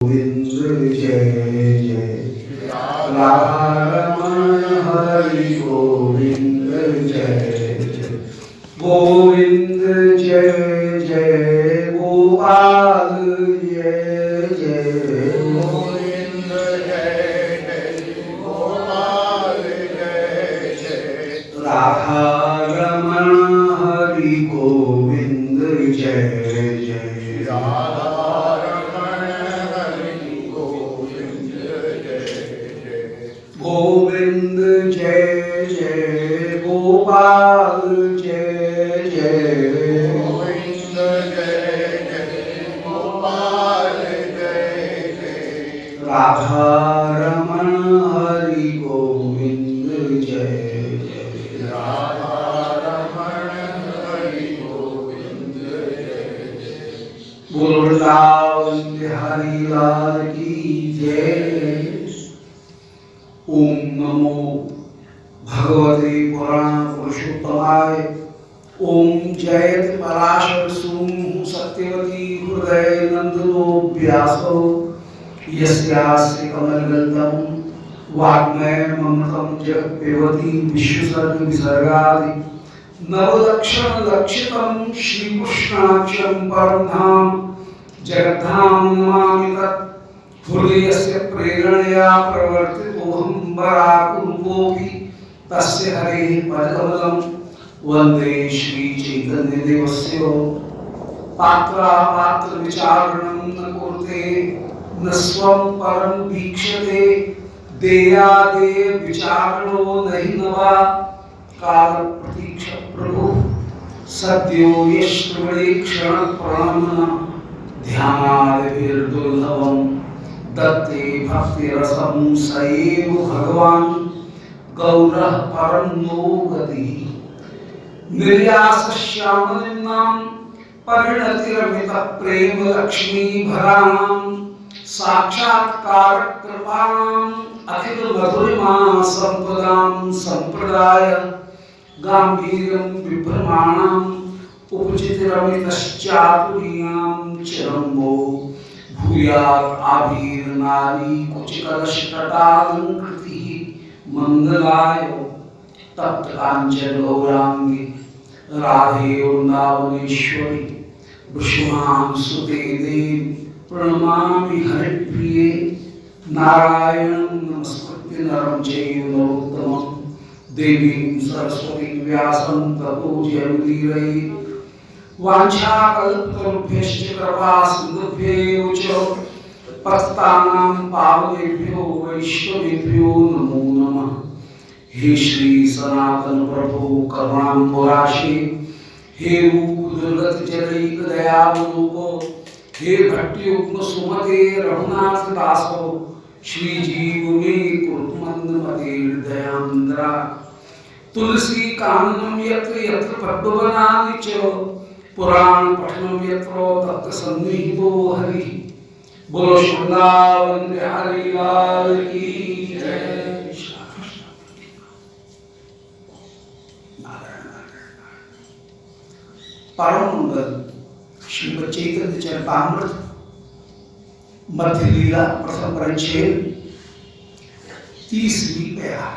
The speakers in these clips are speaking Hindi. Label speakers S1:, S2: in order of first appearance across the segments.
S1: गोविंद जय जय रामरमण हरि गोविंद जय जय गोविंद जय जय गोपाल जय जय
S2: गोविंद जय जय गोपाल जय जय
S1: राधा रमण हरि गोविंद जय जय
S2: राधा रमण हरि गोविंद जय जय
S1: गोविंद जय जय गोपाल जय जय
S2: गोविंद जय जय गोपाल जय जय
S1: राधा रमण हरि गोविंद जय जय
S2: राधा रमण हरि गोविंद जय जय
S1: बोल वृंदावन बिहारी लाल की जय। ओम नमो भगवते पुराण पुरुषोत्तमाय। ओम जयति पराशर सूनु सत्यवती हृदय नंदनो व्यासो यस्यास्य कमलगल्तम वाग्मय ममृतं जगत्पेवती विश्वसर्ग विसर्गादि नवलक्षण लक्षितं श्रीकृष्णाख्यं परं धाम जगद्धाम नमामि तत्। हृदयस्य प्रेरणया प्रवर्तितोऽहं वराकुरूपोऽपि तस्य हरेः पदकमलं वन्दे श्रीचैतन्यदेवस्य। पात्रविचारणं न कुरुते न स्वं परं वीक्षते देयादेय विचारणो नहि नवा कालप्रतीक्ष प्रभु सद्यो यश्रुणे क्षणप्रणमना ध्यानादिर्दुर्लभं दत्ते भक्तिरसं स एव भगवान् गौरः परं नो गतिः। निर्यासश्यामलिनां परिणतिरमितः प्रेम लक्ष्मीभराणां साक्षात्कारक कृपाणां अखिल मधुरिमा संपदां संप्रदाय गांभीर्यं विभ्रमाणां उपचितिरमितश्चातुर्यां चिरम्बो भूयात् आभीर्नारी कुचिकलशतटालङ्कृतिः मंगलाय तप्त कांचन गौरांगी राधे वृंदावनेश्वरी विष्णुहां सुते देवी प्रणमामि हरिप्रिये। नारायणं नमस्कृत्य नरं चैव नरोत्तमं देवीं सरस्वतीं व्यासं ततो जयमुदीरये। वाञ्छाकल्पतरुभ्यश्च कृपा सिन्धुभ्येव च पतितानां पावनेभ्यो वैष्णवेभ्यो नमो नमः। हे श्री सनातन प्रभु करुणाम्बुराशे हे रूप दुर्गत जनैक दयावलोको हे भट्टयुग्म सुमते रघुनाथ दासो श्री जीव मे कुरुमंद मते हृदयान्द्रा। तुलसी काननम यत्र यत्र पद्मवनानि च पुराण पठनम यत्र तत्र सन्निहितो हरि। बोलो वृंदावन बिहारी लाल की जय। परम मंगल श्रीमद् चैतन्य चरितामृत मध्य लीला प्रथम परिच्छेद 30वीं पैरा।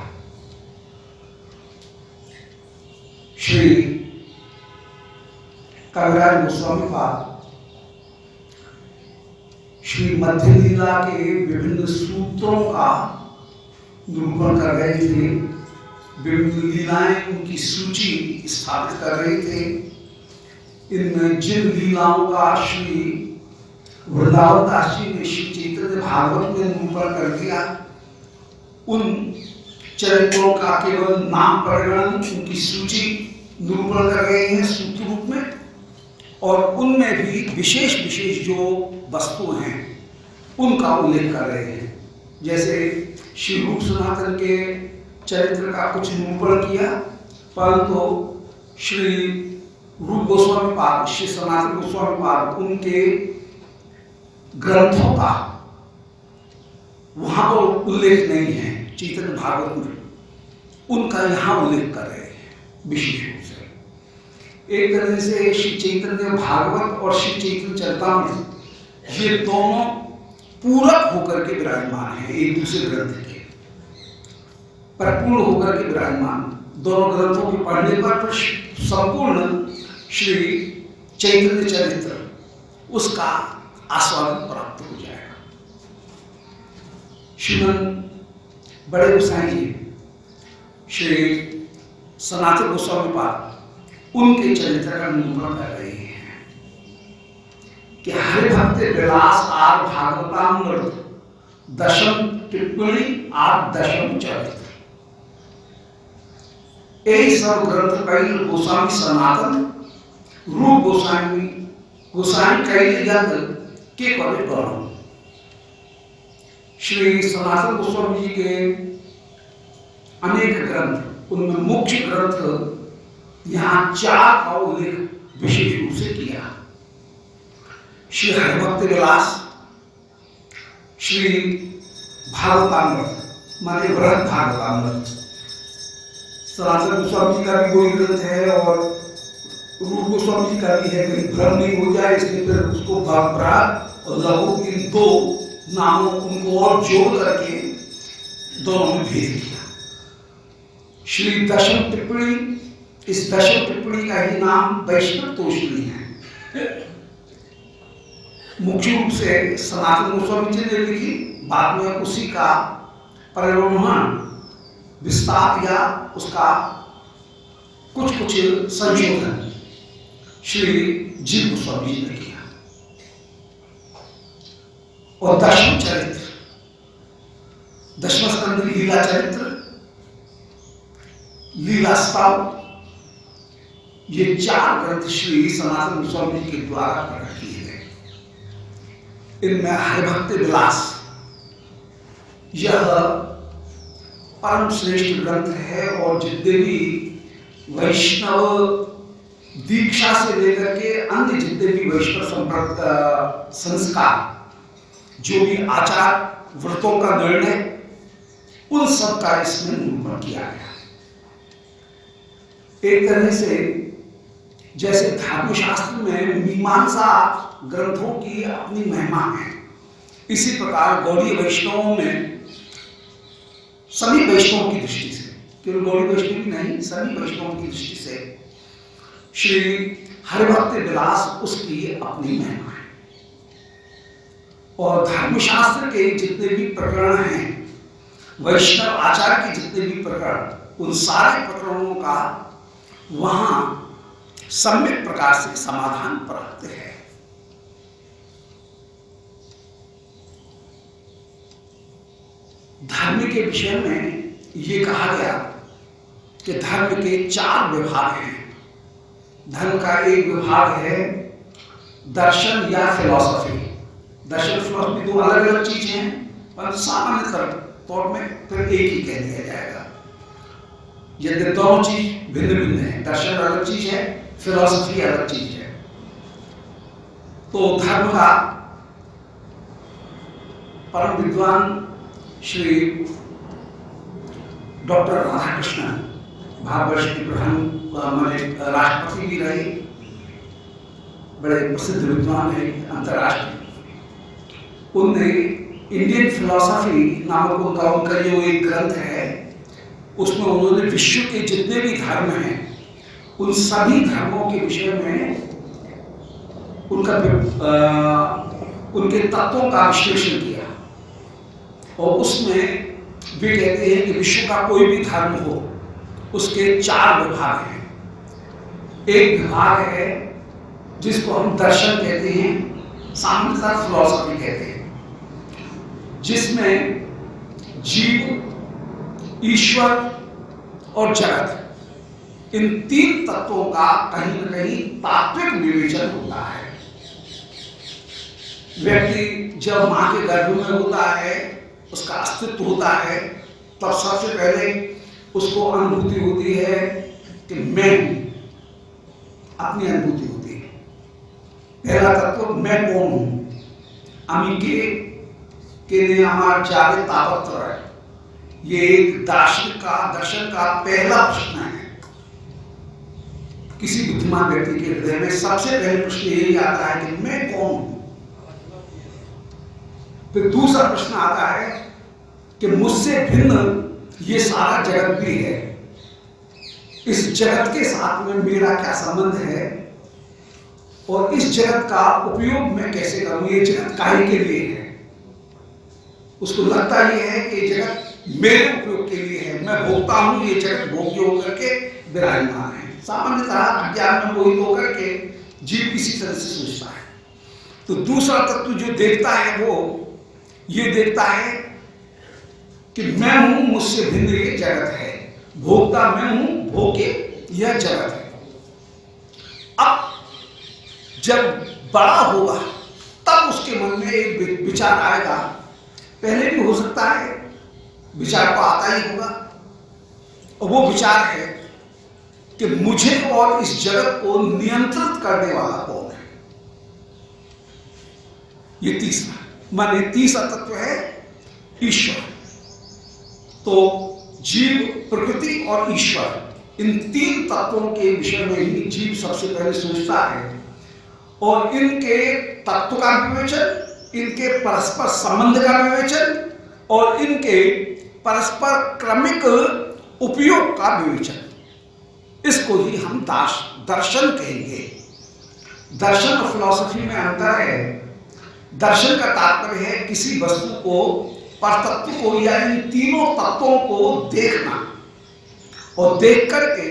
S1: श्री कविराज गोस्वामी पाद श्री मध्य लीला के विभिन्न सूत्रों का निरूपण कर रहे थे। विभिन्न लीलाएं उनकी सूची स्थापित कर रहे थे। इन जिन लीलाओं का श्री वृंदावन दास जी ने श्री चैतन्य भागवत में निरूपण कर दिया, उन चरित्रों का केवल नाम परिगणन उनकी सूची निरूपण कर रहे हैं सूत्र रूप में। और उनमें भी विशेष विशेष जो वस्तु हैं उनका उल्लेख कर रहे हैं। जैसे श्री रूप सनातन के चरित्र का कुछ निरूपण किया, परंतु श्री रूप गोस्वामी पाद श्री सनातन गोस्वामी पाद उनके ग्रंथों का वहां पर उल्लेख नहीं है चैतन्य भागवत में, उनका यहाँ उल्लेख कर रहे हैं विशेष रूप से। एक तरह से श्री चैतन्य भागवत और श्री चैतन्य चरितामृत ये दोनों पूरक होकर के विराजमान है, एक दूसरे ग्रंथ के परिपूर्ण होकर के विराजमान। दोनों ग्रंथों के पढ़ने पर संपूर्ण श्री चैतन्य चरित्र उसका आस्वादन प्राप्त हो जाएगा। श्रीमन बड़े गोसाई जी श्री सनातन गोस्वामी पाद उनके चरित्र का निरूपण कर रहे हैं कि हरिभक्त विलास आर भागवतामृत दशम टिप्पणी आर दशम चरित्र। यही सब ग्रंथ कई गोस्वामी सनातन रूप गोस्वामी कई जग के कवि गौरव। श्री सनातन गोस्वामी जी के अनेक ग्रंथ, उनमें मुख्य ग्रंथ यहाँ 4 का उल्लेख विशेष रूप से किया। श्री हरिभक्त विलास, श्री भागवतामृत माने बृहद भागवतामृत, सनातन गोस्वामी जी का भी वही ग्रंथ है और रूप गोस्वामी जी का भी है, कहीं भ्रम नहीं हो जाए इसलिए फिर उसको बृहद और लघु इन 2 नामों उनको और जोड़ करके दोनों में भेद किया। श्री दशम टिप्पणी, इस दशम टिप्पणी का ही नाम वैष्णव तोषणी है। मुख्य रूप से सनातन गोस्वामी जी ने लिखी, बाद में उसी का परिवर्तन विस्तार या उसका कुछ संशोधन श्री जीव गोस्वामी जी ने किया। और दशम चरित्र, दशम स्कंद लीला चरित्र, लीला स्तव, ये 4 ग्रंथ श्री सनातन गोस्वामी जी के द्वारा प्रकट किए गए। इनमें हरिभक्त विलास यह परम श्रेष्ठ ग्रंथ है और जितने भी वैष्णव दीक्षा से लेकर के अन्य जितने भी वैष्णव संस्कार, जो भी आचार व्रतों का निर्णय, उन सब का इसमें निरूपण किया गया। एक तरह से जैसे धर्मशास्त्र में मीमांसा ग्रंथों की अपनी महिमा है, इसी प्रकार गौड़ीय वैष्णवों में सभी वैष्णवों की दृष्टि से, केवल गौड़ी वैष्णव नहीं, सभी वैष्णवों की दृष्टि से श्री हरिभक्त विलास उसकी अपनी महिमा है। और धर्मशास्त्र के जितने भी प्रकरण हैं, वैष्णव आचार के जितने भी प्रकरण, उन सारे प्रकरणों का वहां सम्यक प्रकार से समाधान प्राप्त है। धर्म के विषय में ये कहा गया कि धर्म के 4 विभाग हैं। धर्म का एक विभाग है दर्शन या फिलॉसफी। दर्शन फिलॉसफी 2 अलग अलग चीज हैं, पर सामान्य तौर में फिर एक ही कह दिया जाएगा। यदि दोनों चीज भिन्न भिन्न है, दर्शन अलग चीज है, फिलॉसफी अलग चीज है। तो धर्म का परम विद्वान श्री डॉक्टर राधाकृष्णन, भारतवर्ष के प्रधान राष्ट्रपति भी रहे, बड़े प्रसिद्ध विद्वान है अंतर्राष्ट्रीय। उनने इंडियन फिलॉसफी नामक उनका जो एक ग्रंथ है, उसमें उन्होंने विश्व के जितने भी धर्म हैं, उन सभी धर्मों के विषय में उनके तत्वों का विश्लेषण किया। और उसमें वे कहते हैं कि विश्व का कोई भी धर्म हो, उसके 4 विभाग हैं। एक विभाग है जिसको हम दर्शन कहते हैं, सामान्यतः फिलॉसफी कहते हैं, जिसमें जीव, ईश्वर और जगत, इन 3 तत्वों का कहीं न कहीं तात्विक विवेचन होता है। व्यक्ति जब मां के गर्भ में होता है, उसका अस्तित्व होता है, तब सबसे पहले उसको अनुभूति होती है कि मैं, अपनी अनुभूति होती है। पहला तत्व मैं कौन हूं। अमी के लिए हमारा जागे तापत्र है, ये एक दर्शन का पहला प्रश्न है। किसी बुद्धिमान व्यक्ति के हृदय में सबसे पहले प्रश्न यही आता है कि मैं कौन हूं। फिर दूसरा प्रश्न आता है कि मुझसे भिन्न ये सारा जगत भी है, इस जगत के साथ में मेरा क्या संबंध है और इस जगत का उपयोग मैं कैसे करूं, ये जगत काहे के लिए है। उसको लगता ये है कि ये जगत मेरे उपयोग के लिए है, मैं भोगता हूं, ये जगत भोग्य होकर के विराजमान है। सामान्यतः अज्ञान में मोहित होकर के जीव इसी तरह से सोचता है। तो दूसरा तत्व जो देखता है वो ये देखता है कि मैं हूं, मुझसे भिन्न ये जगत है, भोक्ता मैं हूं, भोग्य यह जगत है। अब जब बड़ा होगा तब उसके मन में एक विचार आएगा, पहले भी हो सकता है, विचार तो आता ही होगा, और वो विचार है कि मुझे और इस जगत को नियंत्रित करने वाला कौन है। ये तीसरा माने तीसरा तत्व है ईश्वर। तो जीव, प्रकृति और ईश्वर, इन तीन तत्वों के विषय में ही जीव सबसे पहले सोचता है और इनके तत्व का विवेचन, इनके परस्पर संबंध का विवेचन और इनके परस्पर क्रमिक उपयोग का विवेचन, इसको ही हम दर्शन कहेंगे। दर्शन और फिलॉसफी में अंतर है। दर्शन का तात्पर्य है किसी वस्तु को, परतत्व को या इन तीनों तत्वों को देखना और देख करके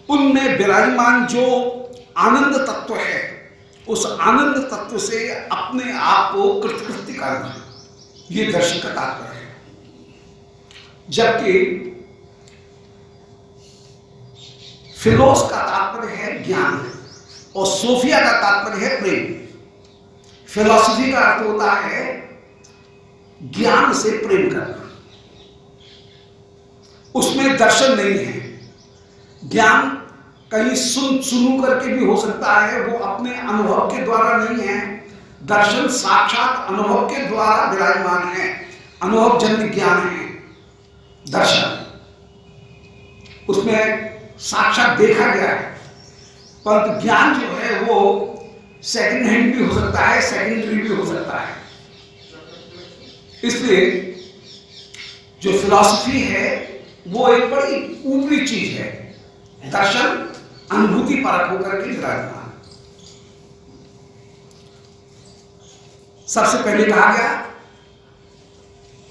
S1: उनमें विराजमान जो आनंद तत्व है उस आनंद तत्व से अपने आप को कृतकृत्य करना, ये दर्शन का तात्पर्य है। जबकि फिलोस का तात्पर्य है ज्ञान और सोफिया का तात्पर्य है प्रेम। फिलॉसफी का अर्थ होता है ज्ञान से प्रेम करना, उसमें दर्शन नहीं है। ज्ञान कहीं सुनू करके भी हो सकता है, वो अपने अनुभव के द्वारा नहीं है। दर्शन साक्षात अनुभव के द्वारा विराजमान है, अनुभव जन्य ज्ञान है दर्शन, उसमें साक्षात देखा गया है। परंतु ज्ञान जो है वो सेकंड हैंड भी हो सकता है, सेकेंडरी भी हो सकता है। इसलिए जो फिलॉसफी है वो एक बड़ी ऊपरी चीज है। दर्शन अनुभूति परक होकर के विराजमान। सबसे पहले कहा गया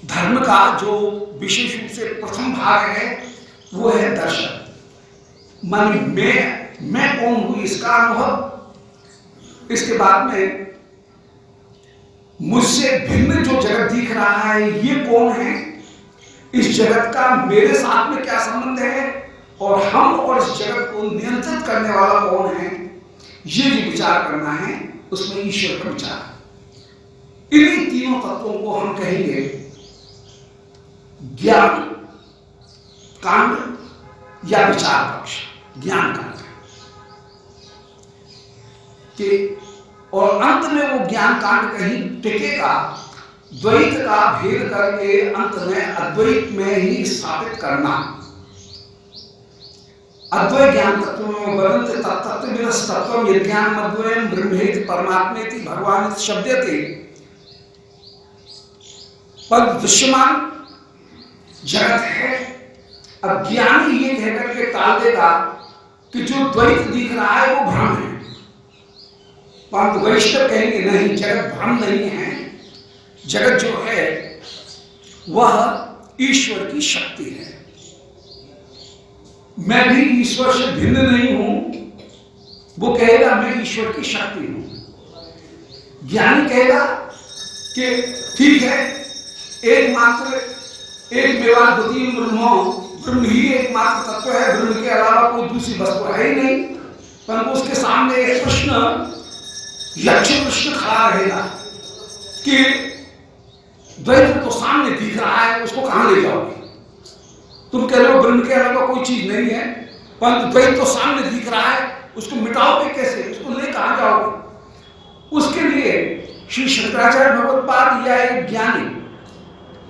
S1: धर्म का जो विशेष रूप से प्रथम भाग है वो है दर्शन, माने मैं कौन हूं इसका अनुभव। इसके बाद में मुझसे भिन्न जो जगत दिख रहा है ये कौन है, इस जगत का मेरे साथ में क्या संबंध है और हम और इस जगत को नियंत्रित करने वाला कौन है, ये जो विचार करना है उसमें ईश्वर का विचार। इन्हीं तीनों तत्वों को हम कहेंगे ज्ञान कांड या विचार पक्ष। ज्ञान कांड के और अंत में वो ज्ञान कांड कहीं टिकेगा द्वैत का भेद करके अंत में अद्वैत में ही स्थापित करना। अद्वैत ज्ञान तत्व में वदन्ति तत्तत्त्वविदस्तत्त्वं यज्ञानम् अद्वयम् ब्रह्मेति परमात्मेति भगवान शब्दते। पर दृश्यमान जगत है। अब ज्ञानी ये कहकर के टाल देगा कि जो द्वैत दिख रहा है वो भ्रम है, परंतु वैष्णव कहेंगे नहीं, जगत भ्रम नहीं है। जगत जो है वह ईश्वर की शक्ति है। मैं भी ईश्वर से भिन्न नहीं हूं, वो कहेगा मैं ईश्वर की शक्ति हूं। ज्ञानी कहेगा कि ठीक है, एकमात्र एक मेवाद्वितीय ब्रह्म ही एकमात्र तत्व है, ब्रह्म के अलावा कोई दूसरी वस्तु है ही नहीं। परंतु उसके सामने एक प्रश्न, यक्ष प्रश्न खड़ा रहेगा कि द्वैत तो सामने दिख रहा है, उसको कहां ले जाओगे? तुम कह रहे हो ब्रह्म के अलावा कोई चीज नहीं है, परंतु द्वैत तो सामने दिख रहा है, उसको मिटाओगे कैसे? उसको ले कहां जाओगे? उसके लिए श्री शंकराचार्य भगवत्पाद या एक ज्ञानी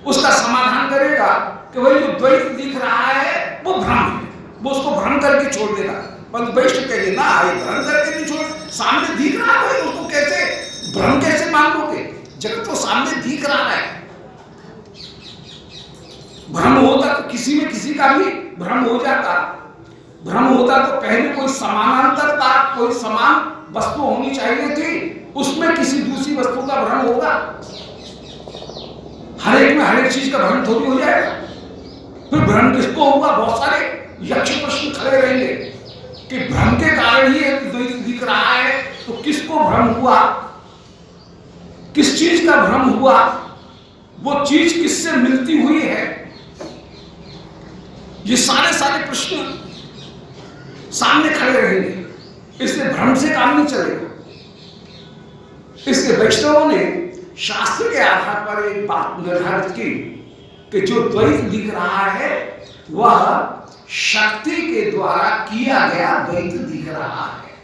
S1: उसका समाधान करेगा कि भाई जो द्वैत दिख रहा है वो भ्रम है, वो उसको भ्रम करके छोड़ देगा। परंतु वैष्णव कहेंगे ना, ये भ्रम करके नहीं छोड़, सामने दिख रहा है, उसको कैसे भ्रम कैसे मान लोगे? जगत तो सामने दिख रहा है। भ्रम होता तो किसी में किसी का भी भ्रम हो जाता। भ्रम होता तो पहले कोई समानांतरता, कोई समान वस्तु होनी चाहिए थी, उसमें किसी दूसरी वस्तु का भ्रम होगा। हर एक में हर एक चीज का भ्रम थोड़ी हो जाएगा। फिर भ्रम किसको होगा? बहुत सारे यक्ष प्रश्न खड़े रहेंगे कि भ्रम के कारण ही द्वैत दिख रहा है, तो किसको भ्रम हुआ, किस चीज का भ्रम हुआ, वो चीज किससे मिलती हुई है, ये सारे सारे प्रश्न सामने खड़े रहेंगे। इसलिए भ्रम से काम नहीं चलेगा। इसलिए वैष्णवों ने शास्त्र के आधार पर एक बात निर्धारित की कि जो द्वैत दिख रहा है वह शक्ति के द्वारा किया गया द्वैत दिख रहा है।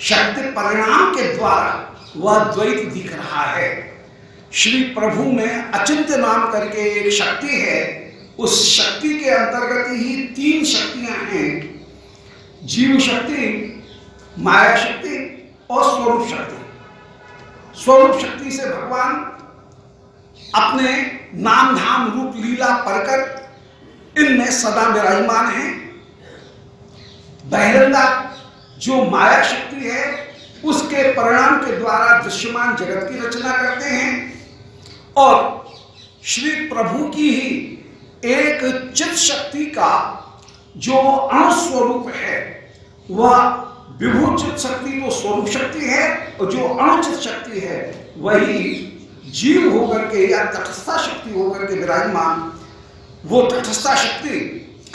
S1: शक्ति परिणाम के द्वारा वह द्वैत दिख रहा है। श्री प्रभु में अचिंत्य नाम करके एक शक्ति है, उस शक्ति के अंतर्गत ही तीन शक्तियां हैं, जीव शक्ति, माया शक्ति और स्वरूप शक्ति। स्वरूप शक्ति से भगवान अपने नाम धाम रूप लीला परकर इनमें सदा विराजमान है। बहिरंगा जो माया शक्ति है उसके परिणाम के द्वारा दृश्यमान जगत की रचना करते हैं, और श्री प्रभु की ही एक चित शक्ति का जो अणुस्वरूप है वह विभू चित शक्ति तो स्वरूप शक्ति है, और जो अणुचित शक्ति है वही जीव होकर के या तटस्था शक्ति होकर के विराजमान। वो तटस्था शक्ति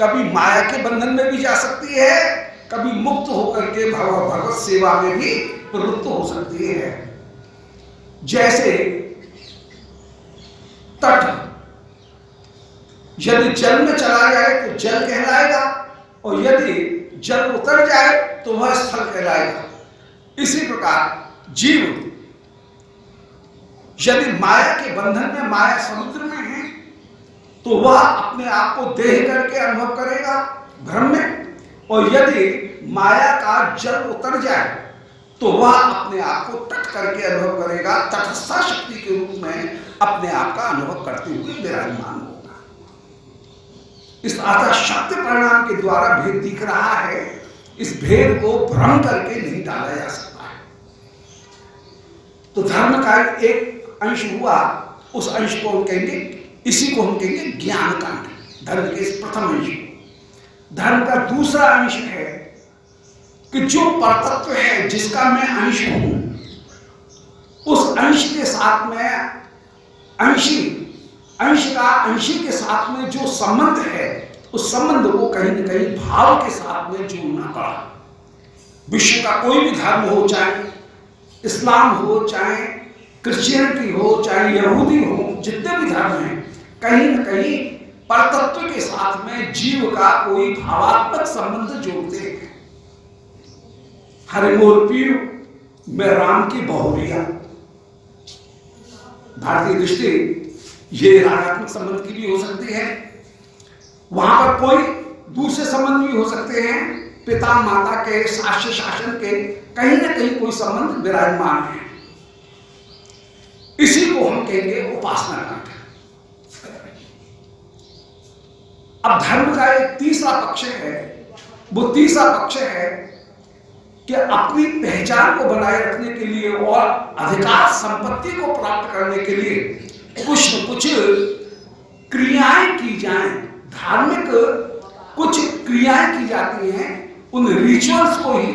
S1: कभी माया के बंधन में भी जा सकती है, कभी मुक्त होकर के भगवत सेवा में भी प्रवृत्त हो सकती है। जैसे तट यदि जल में चला जाए तो जल कहलाएगा, और यदि जल उतर जाए तो वह स्थल कहलाएगा। इसी प्रकार जीव यदि माया के बंधन में, माया समुद्र में है, तो वह अपने आप को देह करके अनुभव करेगा भ्रम में, और यदि माया का जल उतर जाए तो वह अपने आप को तट करके अनुभव करेगा, तटस्था शक्ति के रूप में अपने आप का अनुभव करते हुए विराजमान होगा। इस अतः शक्ति परिणाम के द्वारा भेद दिख रहा है। इस भेद को भ्रम करके नहीं डाला जा सकता है। तो धर्म का एक अंश हुआ, उस अंश को हम कहेंगे, इसी को हम कहेंगे ज्ञान कांड, धर्म के इस प्रथम अंश। धर्म का दूसरा अंश है कि जो परतत्व है जिसका मैं अंश हूं, उस अंश के साथ में अंश का अंशी के साथ में जो संबंध है, उस संबंध को कहीं न कहीं भाव के साथ में जोड़ना पड़ा। विश्व का कोई भी धर्म हो, चाहे इस्लाम हो, चाहे क्रिश्चियनिटी हो, चाहे यहूदी हो, जितने भी धर्म हैं, कहीं न कहीं परतत्व के साथ में जीव का कोई भावात्मक संबंध जोड़ते हैं। हरे मोर पीर में राम की बहुरिया, भारतीय दृष्टि ये रागात्मक संबंध की भी हो सकती है। वहां पर कोई दूसरे संबंध भी हो सकते हैं, पिता माता के, शास्त्र शासन के, कहीं ना कहीं कोई संबंध विराजमान है। इसी को हम कहेंगे उपासना कांड। अब धर्म का एक तीसरा पक्ष है। वो तीसरा पक्ष है कि अपनी पहचान को बनाए रखने के लिए और अधिकार संपत्ति को प्राप्त करने के लिए कुछ न कुछ क्रियाएं की जाएं। धार्मिक कुछ क्रियाएं की जाती हैं, उन रिचुअल्स को ही,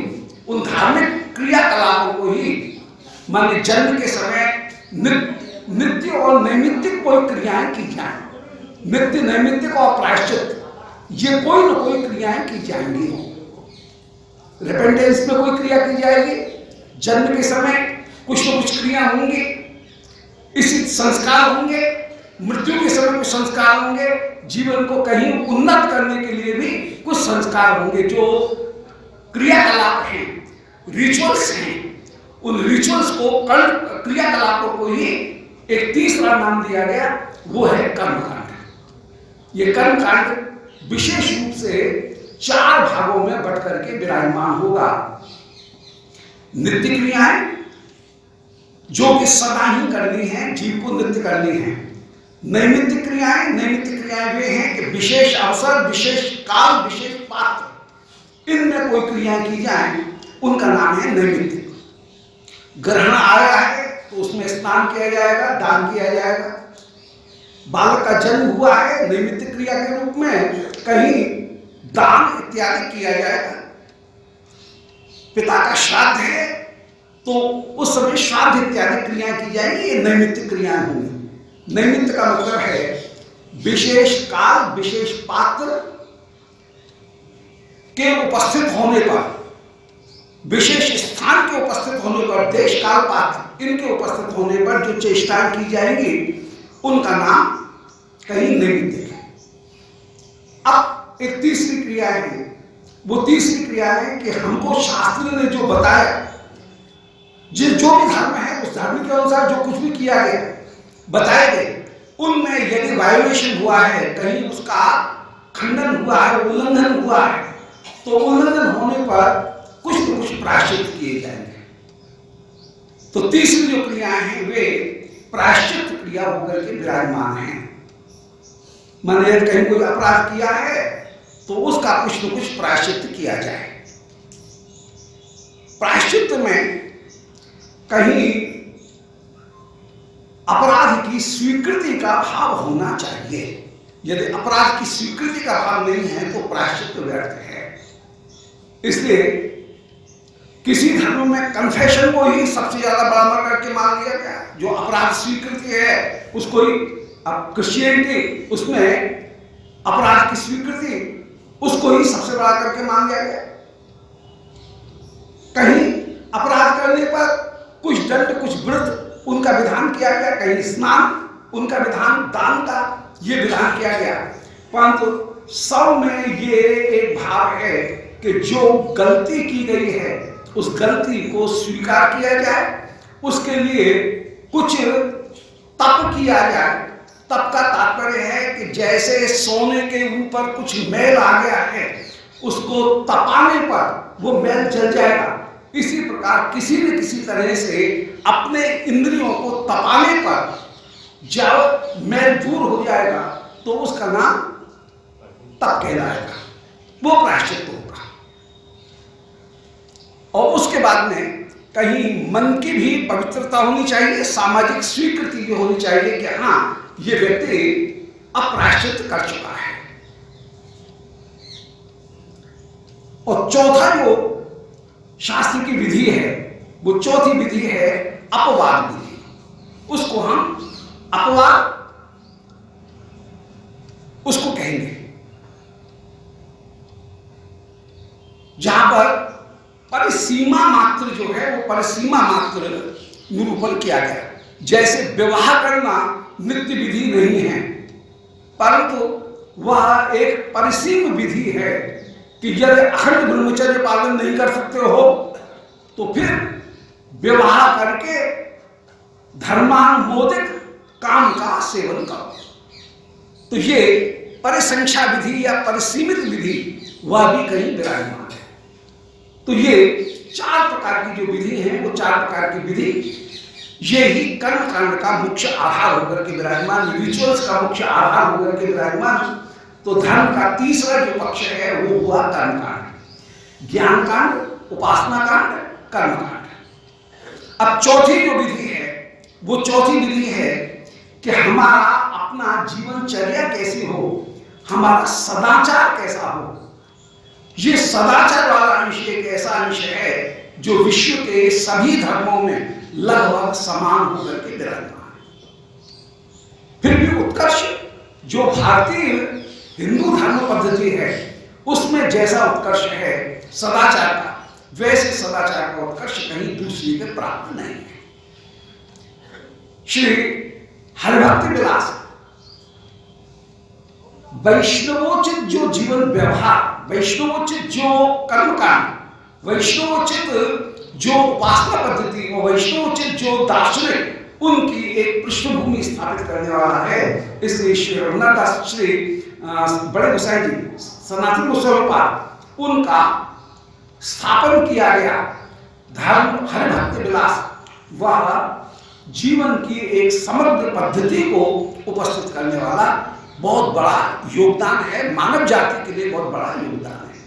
S1: उन धार्मिक क्रियाकलापों को ही, माने जन्म के समय नित्य और नैमित्तिक कोई क्रियाएं की जाएं। नित्य, नैमित्तिक और प्रायश्चित, ये कोई न कोई क्रियाएं की जाएंगी। रिपेंटेंस में कोई क्रिया की जाएगी, जन्म के समय कुछ न कुछ क्रिया होंगी, इसी संस्कार होंगे, मृत्यु के समय कुछ संस्कार होंगे, जीवन को कहीं उन्नत करने के लिए भी कुछ संस्कार होंगे। जो क्रियाकलाप हैं, रिचुअल्स हैं, उन रिचुअल्स को, क्रियाकलापों को ही एक तीसरा नाम दिया गया, वो है कर्मकांड। ये कर्मकांड विशेष रूप से 4 भागों में बट करके विराजमान होगा। नित्य क्रियाएं, जो कि सदा ही करनी है, जीव को नित्य करनी है। नैमित्तिक क्रियाएं वे हैं कि विशेष अवसर, विशेष काल, विशेष पात्र, इनमें कोई क्रियाएं की जाए, उनका नाम है नैमित्तिक। ग्रहण आया है तो उसमें स्नान किया जाएगा, दान किया जाएगा। बालक का जन्म हुआ है, नैमित्तिक क्रिया के रूप में कहीं दान इत्यादि किया जाएगा। पिता का श्राद्ध है तो उस समय श्राद्ध इत्यादि क्रियाएं की जाएंगी, ये नैमित्तिक क्रियाएं होंगी। नैमित्त का मतलब है विशेष काल, विशेष पात्र के उपस्थित होने पर, विशेष स्थान के उपस्थित होने पर, देश काल पात्र इनके उपस्थित होने पर जो चेष्टाएं की जाएंगी, उनका नाम कहीं नैमित्तिक है। अब एक तीसरी क्रिया है, वो तीसरी क्रिया है कि हमको शास्त्र ने जो बताया, जो भी धर्म है उस धर्म के अनुसार जो कुछ भी किया गया, बताए गए, उनमें यदि वायोलेशन हुआ है, कहीं उसका खंडन हुआ है, उल्लंघन हुआ है, तो उल्लंघन होने पर कुछ न कुछ प्रायश्चित किए जाएंगे। तो तीसरी जो क्रियाएं हैं वे प्रायश्चित क्रिया होकर के विराजमान हैं। माने कहीं कोई अपराध किया है तो उसका कुछ न कुछ प्रायश्चित किया जाए। प्रायश्चित में कहीं अपराध की स्वीकृति का भाव होना चाहिए। यदि अपराध की स्वीकृति का भाव नहीं है तो प्रायश्चित व्यर्थ है। इसलिए किसी धर्म में कन्फेशन को ही सबसे ज्यादा बढ़ावा करके मान लिया गया। जो अपराध स्वीकृति है उसको ही, अब क्रिश्चियनिटी उसमें अपराध की स्वीकृति उसको ही सबसे बड़ा करके मान लिया गया। कहीं अपराध करने पर कुछ दंड, कुछ व्रत उनका विधान किया गया, कहीं स्नान उनका विधान, दान का ये विधान किया गया। परंतु सब में ये एक भाव है कि जो गलती की गई है उस गलती को स्वीकार किया जाए, उसके लिए कुछ तप किया जाए। तप का तात्पर्य है कि जैसे सोने के ऊपर कुछ मैल आ गया है, उसको तपाने पर वो मैल जल जाएगा, इसी प्रकार किसी न किसी तरह से अपने इंद्रियों को तपाने पर जब मैल दूर हो जाएगा तो उसका नाम तप कहलाएगा, वो प्रायश्चित होगा। और उसके बाद में कहीं मन की भी पवित्रता होनी चाहिए, सामाजिक स्वीकृति भी होनी चाहिए कि हाँ ये व्यक्ति अप्रायश्चित कर चुका है। और चौथा जो शास्त्र की विधि है, वो चौथी विधि है अपवाद विधि। उसको हम अपवाद उसको कहेंगे, जहां पर परिसीमा मात्र जो है वो परिसीमा मात्र निरूपण किया गया। जैसे विवाह करना नित्य विधि नहीं है, परंतु वह एक परिसीम विधि है कि यदि अखंड ब्रह्मचर्य पालन नहीं कर सकते हो तो फिर विवाह करके धर्मानुमोदित काम का सेवन करो। तो ये परिसंख्या विधि या परिसीमित विधि वह भी कहीं विराजमान है। तो ये चार प्रकार की जो विधि है, वो चार प्रकार की विधि ये ही कर्म कांड का मुख्य आधार होकर के विराजमान, रिचुअल्स का मुख्य आधार होकर के विराजमान। तो धर्म का तीसरा जो पक्ष है वो हुआ कर्म कांड, ज्ञान कांड, उपासना कांड, कर्म कांड। अब चौथी जो विधि है वो चौथी विधि है कि हमारा अपना जीवनचर्या कैसी हो, हमारा सदाचार कैसा हो। ये सदाचार वाला अंश एक ऐसा अंश है जो विश्व के सभी धर्मों में लगभग समान होकर के विराजमान है। फिर भी उत्कर्ष जो भारतीय हिंदू धर्म पद्धति है उसमें जैसा उत्कर्ष है सदाचार का, वैसे सदाचार का उत्कर्ष कहीं दूसरी के प्राप्त नहीं है। श्री हरिभक्ति विलास वैष्णवोचित जो जीवन व्यवहार, वैष्णवोचित जो कर्मकांड, वैष्णवोचित जो उपासना पद्धति और वैष्णवोचित जो दार्शनिक, उनकी एक पृष्ठभूमि स्थापित करने वाला है। इसलिए श्री रघुनाथ दास, श्री बड़े गोसाई जी, सनातन गोस्वामी पाद, उनका स्थापन किया गया धर्म हरिभक्ति विलास, वह जीवन की एक समग्र पद्धति को उपस्थित करने वाला बहुत बड़ा योगदान है, मानव जाति के लिए बहुत बड़ा योगदान है।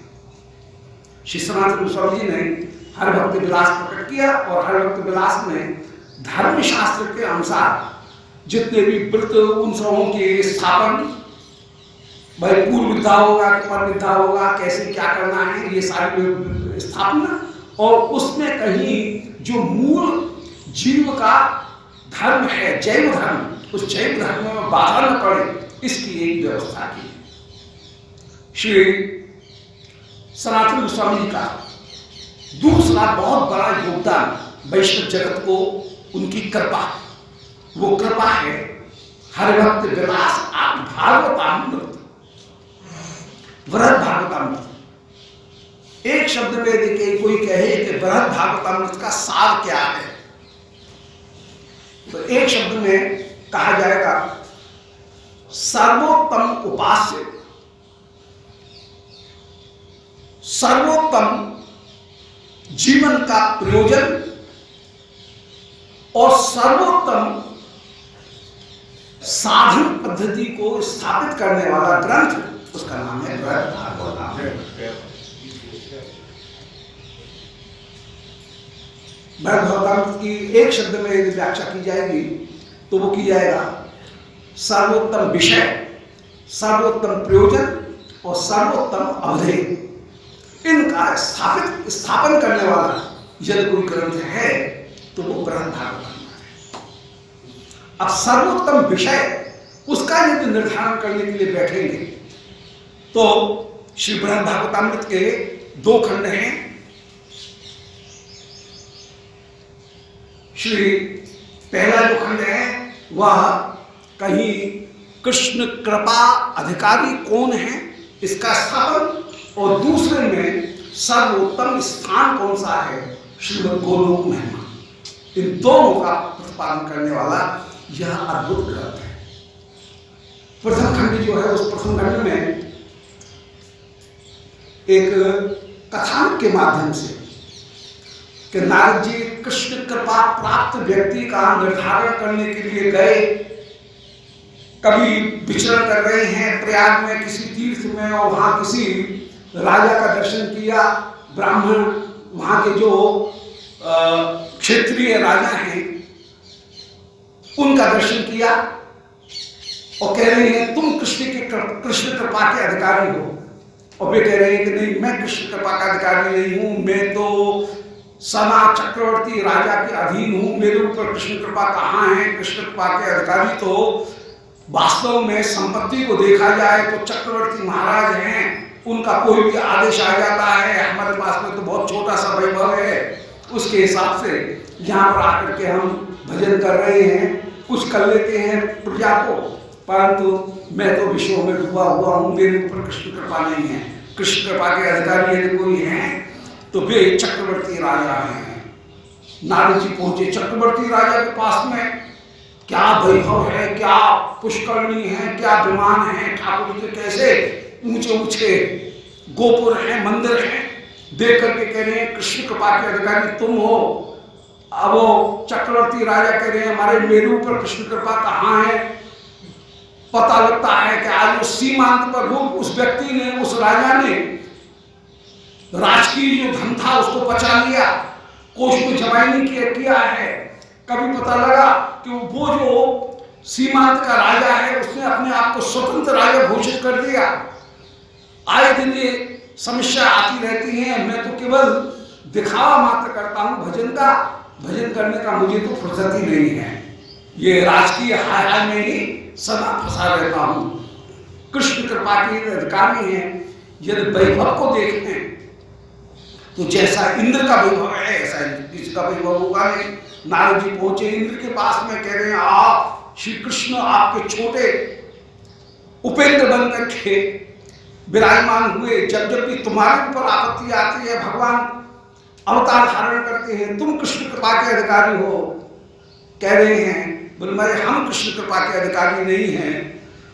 S1: श्री सनातन गोस्वामी जी ने हरिभक्त विलास प्रकट किया और हरिभक्त विलास में धर्म शास्त्र के अनुसार जितने भी व्रत उत्सवों के स्थापन, भाई पूर्व विद्या होगा कि पर विद्या होगा, कैसे क्या करना है, ये सारी स्थापना, और उसमें कहीं जो मूल जीव का धर्म है, जैव धर्म, उस जैव धर्म में बाधा न पड़े, इसकी एक व्यवस्था की। श्री सनातन गोस्वामी जी का दूसरा बहुत बड़ा योगदान वैष्णव जगत को उनकी कृपा, वो कृपा है हरिभक्त विलास भागवतामृत, वृहद भागवतामृत। एक शब्द में देखिए कोई कहे कि वृहद भागवतामृत का सार क्या है, तो एक शब्द में कहा जाएगा सर्वोत्तम उपास्य, सर्वोत्तम जीवन का प्रयोजन और सर्वोत्तम साधन पद्धति को स्थापित करने वाला ग्रंथ, उसका नाम है वृहद भागवतामृत। वृहद भागवतामृत की एक शब्द में यदि व्याख्या की जाएगी तो वो की जाएगा सर्वोत्तम विषय, सर्वोत्तम प्रयोजन और सर्वोत्तम अवधेय, इनका स्थापन करने वाला यदि कोई ग्रंथ है तो वो वृहद भागवतामृत है। अब सर्वोत्तम विषय, उसका यदि निर्धारण करने के लिए बैठेंगे तो श्री वृहद भागवतामृत के दो खंड हैं। श्री पहला जो खंड है वह कहीं कृष्ण कृपा अधिकारी कौन है इसका स्थापन, और दूसरे में सर्वोत्तम स्थान कौन सा है, श्रीमद् गोलोक महिमा, इन दोनों का प्रतिपादन करने वाला यह अद्भुत ग्रंथ है। प्रथम खंड जो है उस प्रथम खंड में एक कथानक के माध्यम से कि नारद जी कृष्ण कृपा प्राप्त व्यक्ति का निर्धारण करने के लिए गए, कभी विचरण कर रहे हैं प्रयाग में किसी तीर्थ में, और वहां किसी राजा का दर्शन किया, ब्राह्मण वहां के जो क्षेत्रीय राजा हैं उनका दर्शन किया, और कह रहे हैं तुम कृष्ण कृपा के अधिकारी हो, और वे कह रहे हैं कि नहीं, मैं कृष्ण कृपा का अधिकारी नहीं हूं, मैं तो सना चक्रवर्ती राजा के अधीन हूं, मेरे ऊपर कृष्ण कृपा कहाँ है। कृष्ण कृपा के अधिकारी तो वास्तव में संपत्ति को देखा जाए तो चक्रवर्ती महाराज हैं, उनका कोई भी आदेश आ जाता है, हमारे पास में तो बहुत छोटा सा वैभव है, उसके हिसाब से यहाँ पर आकर के हम भजन कर रहे हैं, कुछ कर लेते हैं प्रजा को, परंतु मैं तो विश्व में डूबा हुआ हूँ, मेरे ऊपर कृष्ण कृपा नहीं है। कृष्ण कृपा के अधिकारी यदि कोई हैं तो वे चक्रवर्ती राजा हैं। नारद जी पहुंचे चक्रवर्ती राजा के पास में, क्या वैभव है, क्या पुष्करणी है, क्या विमान है, ठाकुर जी के कैसे ऊंचे ऊंचे गोपुर हैं, मंदिर हैं, देख करके कह रहे हैं कृष्ण कृपा के अधिकारी तुम हो। अब वो चक्रवर्ती राजा कह रहे हैं हमारे मेरे ऊपर कृष्ण कृपा कहाँ है। पता लगता है कि आज उस सीमांत पर उस व्यक्ति ने, उस राजा ने राजकीय जो धन था उसको बचा लिया, कोष में जमा नहीं किया है। कभी पता लगा कि वो जो सीमांत का राजा है उसने अपने आप को स्वतंत्र राजा घोषित कर दिया। आए दिन ये समस्या आती रहती है, मैं तो केवल दिखावा मात्र करता हूँ भजन का, भजन करने का मुझे तो फुर्सत ही नहीं है, ये राजकीय हाय हाय में ही सदा फंसा रहता हूँ। कृष्ण कृपा के अधिकारी हैं, यदि वैभव को देखें तो जैसा इंद्र का वैभव है ऐसा किसी का वैभव होगा नहीं। नारद जी पहुंचे इंद्र के पास में, कह रहे हैं आप श्री कृष्ण आपके छोटे उपेंद्र बन करके विराजमान हुए, जब जब भी तुम्हारे ऊपर आपत्ति आती है भगवान अवतार धारण करते हैं, तुम कृष्ण कृपा के अधिकारी हो। कह रहे हैं बोले भाई हम कृष्ण कृपा के अधिकारी नहीं हैं,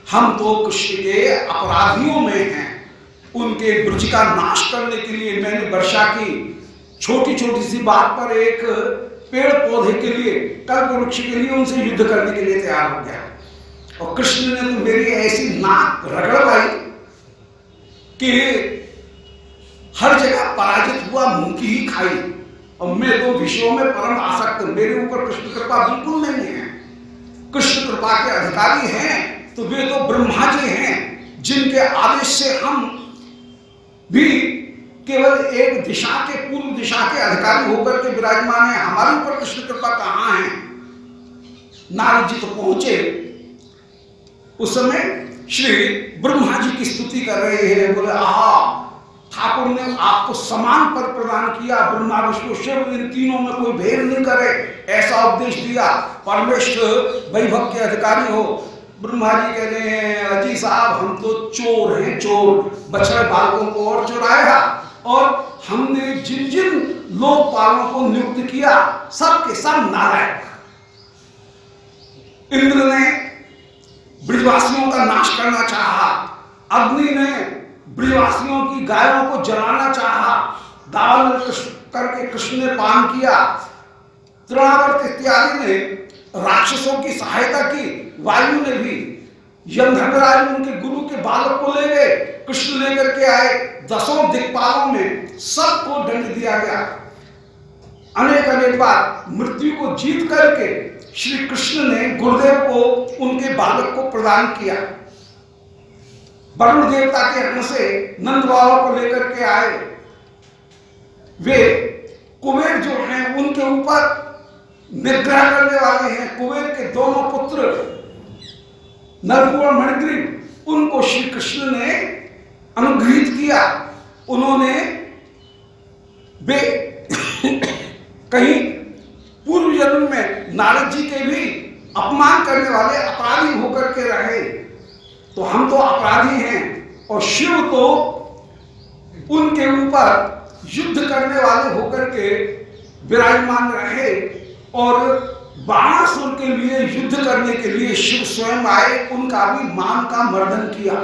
S1: हम तो कृष्ण के अपराधियों में हैं। उनके ब्रज का नाश करने के लिए मैंने वर्षा की छोटी छोटी सी बात पर एक पेड़ पौधे के लिए, कल्प वृक्ष के लिए उनसे युद्ध करने के लिए तैयार हो गया। और कृष्ण ने तो मेरी ऐसी नाक रगड़वाई कि हर जगह पराजित हुआ, मुंह की ही खाई। और मैं तो विषयों में परम आसक्त, मेरे ऊपर कृष्ण कृपा बिल्कुल नहीं है। कृष्ण कृपा के अधिकारी हैं तो वे तो ब्रह्मा जी हैं, जिनके आदेश से हम भी केवल एक दिशा के, पूर्व दिशा के अधिकारी होकर के विराजमान है। हमारे ऊपर कृष्ण कृपा कहां है? नारद जी तो पहुंचे, उस समय श्री ब्रह्मा जी की स्तुति कर रहे हैं। बोले आहा, ठाकुर ने आपको समान पद प्रदान किया, ब्रह्मा विष्णु शिव इन तीनों में कोई भेद नहीं करे, ऐसा उपदेश दिया। परमेश्वर वैभव के अधिकारी हो। ब्रह्मा जी कह रहे हैं अजी साहब, हम तो चोर हैं, चोर, बछड़े बालकों को और चुराया, और हमने जिन जिन लोकपालों को नियुक्त किया सब के सब नालायक। इंद्र ने ब्रजवासियों का नाश करना चाहा, अग्नि ने ब्रजवासियों की गायों को जलाना चाहा, दावानल करके कृष्ण ने पान किया, तृणावर्त इत्यादि ने राक्षसों की सहायता की, वायु ने भी, यमधर्मराज उनके गुरु के बालक को ले गए, कृष्ण लेकर के आए, दसों दिक्पालों में सबको दंड दिया गया। अनेक अनेक बार मृत्यु को जीत करके श्री कृष्ण ने गुरुदेव को उनके बालक को प्रदान किया। वरुण देवता के रण से नंद बाबा को लेकर के आए। वे कुबेर जो हैं उनके ऊपर निग्रह करने वाले हैं। कुबेर के दोनों पुत्र नरकुल और मणिग्रीव, उनको श्री कृष्ण ने अनुग्रहित किया। उन्होंने वे कहीं पूर्व जन्म में नारद जी के भी अपमान करने वाले अपराधी होकर के रहे, तो हम तो अपराधी हैं, और शिव तो उनके ऊपर युद्ध करने वाले होकर के विराजमान रहे। और बाणासुर के लिए युद्ध करने के लिए शिव स्वयं आए, उनका भी मान का मर्दन किया,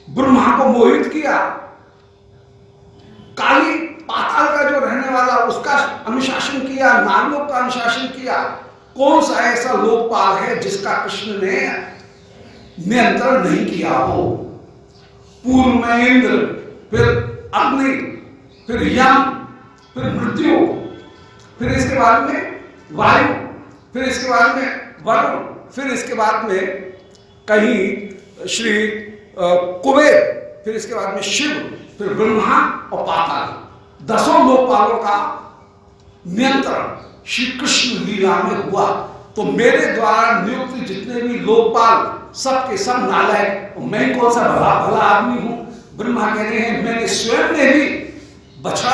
S1: ब्रह्मा को मोहित किया। काली पाताल का जो रहने वाला उसका अनुशासन किया, नागलोक का अनुशासन किया। कौन सा ऐसा लोकपाल है जिसका कृष्ण ने नियंत्रण नहीं किया हो? पूर्व में इंद्र, फिर अग्नि, फिर यम, फिर मृत्यु, फिर इसके बाद में वायु, फिर इसके बाद में वरुण, फिर इसके बाद में कहीं श्री कुबेर, फिर इसके बाद में शिव, फिर ब्रह्मा और पाताल, दसों लोकपालों का नियंत्रण श्री कृष्ण लीला में हुआ। तो मेरे द्वारा नियुक्त जितने भी लोकपाल सब के सब नालायक, मैं कौन सा भला भला आदमी हूं? ब्रह्मा कह रहे हैं मैंने स्वयं ने भी बछड़ा